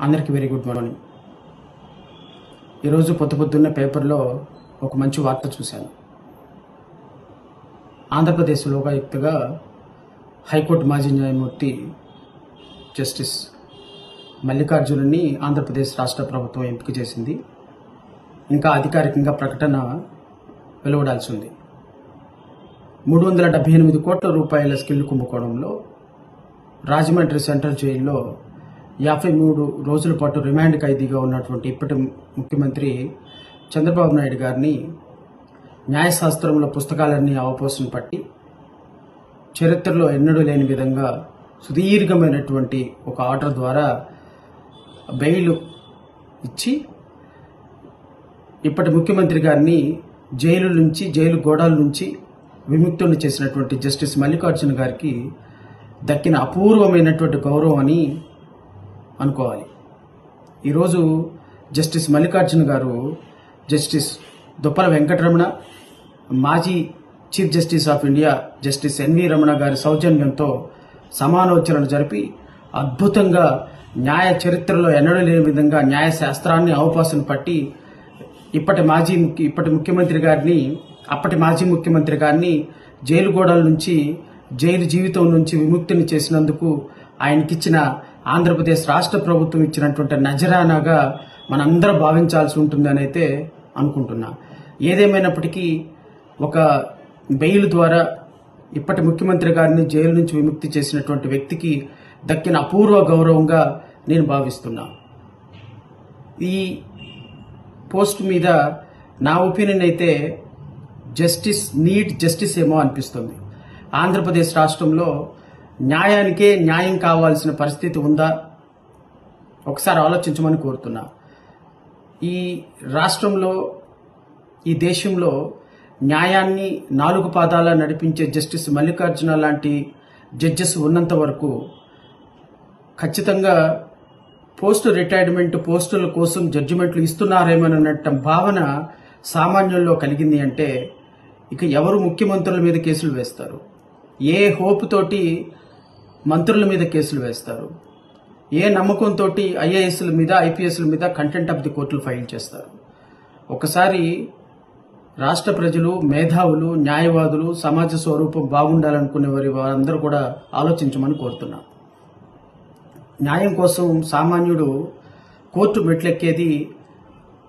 అందరికీ very good morning. ఈరోజు పొద్దున్న పేపర్లో ఒక మంచి వార్త చూశాను. ఆంధ్రప్రదేశ్ లోకాయుక్తగా హైకోర్టు మాజీ న్యాయమూర్తి జస్టిస్ మల్లికార్జునుని ఆంధ్రప్రదేశ్ రాష్ట్ర ప్రభుత్వం ఎంపిక చేసింది. ఇంకా అధికారికంగా ప్రకటన వెలువడాల్సి ఉంది. 378 కోట్ల రూపాయల స్కిల్ కుంభకోణంలో రాజమండ్రి సెంట్రల్ జైల్లో 53 రోజుల పాటు రిమాండ్ ఖైదీగా ఉన్నటువంటి ఇప్పటి ముఖ్యమంత్రి చంద్రబాబు నాయుడు గారిని న్యాయశాస్త్రంలో పుస్తకాలన్నీ అవపోసన పట్టి చరిత్రలో ఎన్నడూ లేని విధంగా సుదీర్ఘమైనటువంటి ఒక ఆర్డర్ ద్వారా బెయిల్ ఇచ్చి ఇప్పటి ముఖ్యమంత్రి గారిని జైలు గోడాల నుంచి విముక్తులను చేసినటువంటి జస్టిస్ మల్లికార్జున గారికి దక్కిన అపూర్వమైనటువంటి గౌరవం అని అనుకోవాలి. ఈరోజు జస్టిస్ మల్లికార్జున గారు జస్టిస్ దుప్పల వెంకటరమణ, మాజీ chief justice of India justice NV Ramana గారి సౌజన్యంతో సమాలోచనలు జరిపి అద్భుతంగా న్యాయ చరిత్రలో ఎన్నడూ లేని విధంగా న్యాయశాస్త్రాన్ని అవపాసన పట్టి అప్పటి మాజీ ముఖ్యమంత్రి గారిని జైలు గోడల నుంచి జైలు జీవితం నుంచి విముక్తిని చేసినందుకు ఆయనకిచ్చిన ఆంధ్రప్రదేశ్ రాష్ట్ర ప్రభుత్వం ఇచ్చినటువంటి నజరానాగా మనందరం భావించాల్సి ఉంటుందని అయితే అనుకుంటున్నా. ఏదేమైనప్పటికీ ఒక బెయిల్ ద్వారా ఇప్పటి ముఖ్యమంత్రి గారిని జైలు నుంచి విముక్తి చేసినటువంటి వ్యక్తికి దక్కిన అపూర్వ గౌరవంగా నేను భావిస్తున్నా. ఈ పోస్ట్ మీద నా ఒపీనియన్ అయితే జస్టిస్ ఏమో అనిపిస్తుంది. ఆంధ్రప్రదేశ్ రాష్ట్రంలో న్యాయానికే న్యాయం కావాల్సిన పరిస్థితి ఉందా? ఒకసారి ఆలోచించమని కోరుతున్నా. ఈ రాష్ట్రంలో, ఈ దేశంలో న్యాయాన్ని 4 పాదాల నడిపించే జస్టిస్ మల్లికార్జున లాంటి జడ్జెస్ ఉన్నంత వరకు ఖచ్చితంగా రిటైర్మెంట్ పోస్టుల కోసం జడ్జిమెంట్లు ఇస్తున్నారేమోనన్న భావన సామాన్యుల్లో కలిగింది అంటే ఇక ఎవరు ముఖ్యమంత్రుల మీద కేసులు వేస్తారు? ఏ హోప్ తోటి మంత్రుల మీద కేసులు వేస్తారు? ఏ నమ్మకంతో ఐఏఎస్ల మీద, ఐపీఎస్ల మీద కంటెంప్ట్ ఆఫ్ ది కోర్టులు ఫైల్ చేస్తారు? ఒకసారి రాష్ట్ర ప్రజలు, మేధావులు, న్యాయవాదులు, సమాజ స్వరూపం బాగుండాలనుకునే వారందరూ కూడా ఆలోచించమని కోరుతున్నా. న్యాయం కోసం సామాన్యుడు కోర్టు మెట్లెక్కేది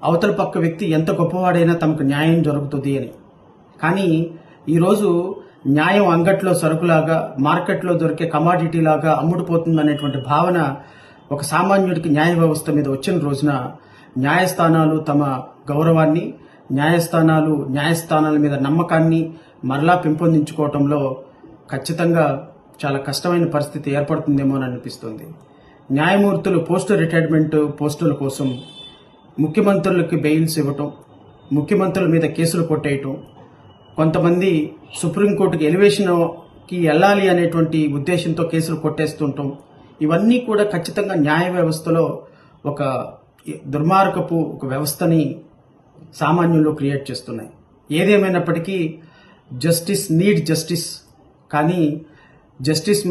అవతల పక్క వ్యక్తి ఎంత గొప్పవాడైనా తమకు న్యాయం జరుగుతుంది అని. కానీ ఈరోజు న్యాయం అంగట్లో సరుకులాగా, మార్కెట్లో దొరికే కమాడిటీ లాగా అమ్ముడుపోతుందనేటువంటి భావన ఒక సామాన్యుడికి న్యాయ వ్యవస్థ మీద వచ్చిన రోజున న్యాయస్థానాలు తమ గౌరవాన్ని, న్యాయస్థానాల మీద నమ్మకాన్ని మరలా పెంపొందించుకోవటంలో ఖచ్చితంగా చాలా కష్టమైన పరిస్థితి ఏర్పడుతుందేమో అని అనిపిస్తుంది. న్యాయమూర్తులు రిటైర్మెంట్ పోస్టుల కోసం ముఖ్యమంత్రులకి బెయిల్స్ ఇవ్వటం, ముఖ్యమంత్రుల మీద కేసులు కొట్టేయటం, కొంతమంది సుప్రీంకోర్టుకి ఎలివేషన్కి వెళ్ళాలి అనేటువంటి ఉద్దేశంతో కేసులు కొట్టేస్తుంటాం, ఇవన్నీ కూడా ఖచ్చితంగా న్యాయ వ్యవస్థలో ఒక దుర్మార్గపు ఒక వ్యవస్థని సామాన్యుల్లో క్రియేట్ చేస్తున్నాయి. ఏదేమైనప్పటికీ జస్టిస్ కానీ జస్టిస్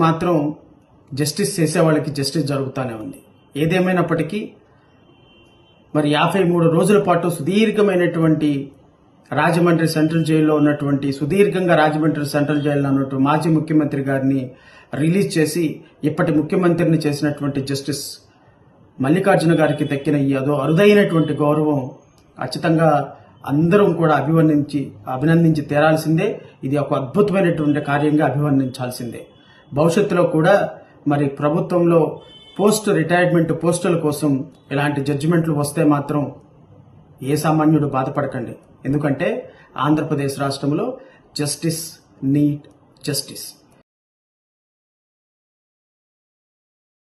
చేసేవాళ్ళకి జస్టిస్ జరుగుతూనే ఉంది. ఏదేమైనప్పటికీ మరి 53 రోజుల పాటు సుదీర్ఘమైనటువంటి రాజమండ్రి సెంట్రల్ జైల్లో ఉన్నటువంటి మాజీ ముఖ్యమంత్రి గారిని రిలీజ్ చేసి ఇప్పటి ముఖ్యమంత్రిని చేసినటువంటి జస్టిస్ మల్లికార్జున గారికి దక్కిన ఈ అరుదైనటువంటి గౌరవం ఖచ్చితంగా అందరం కూడా అభినందించి తీరాల్సిందే. ఇది ఒక అద్భుతమైనటువంటి కార్యంగా అభివర్ణించాల్సిందే. భవిష్యత్తులో కూడా మరి ప్రభుత్వంలో రిటైర్మెంట్ పోస్టుల కోసం ఇలాంటి జడ్జిమెంట్లు వస్తే మాత్రం ఏ సామాన్యుడు బాధపడకండి. ఎందుకంటే ఆంధ్రప్రదేశ్ రాష్ట్రంలో జస్టిస్ నీడ్ జస్టిస్.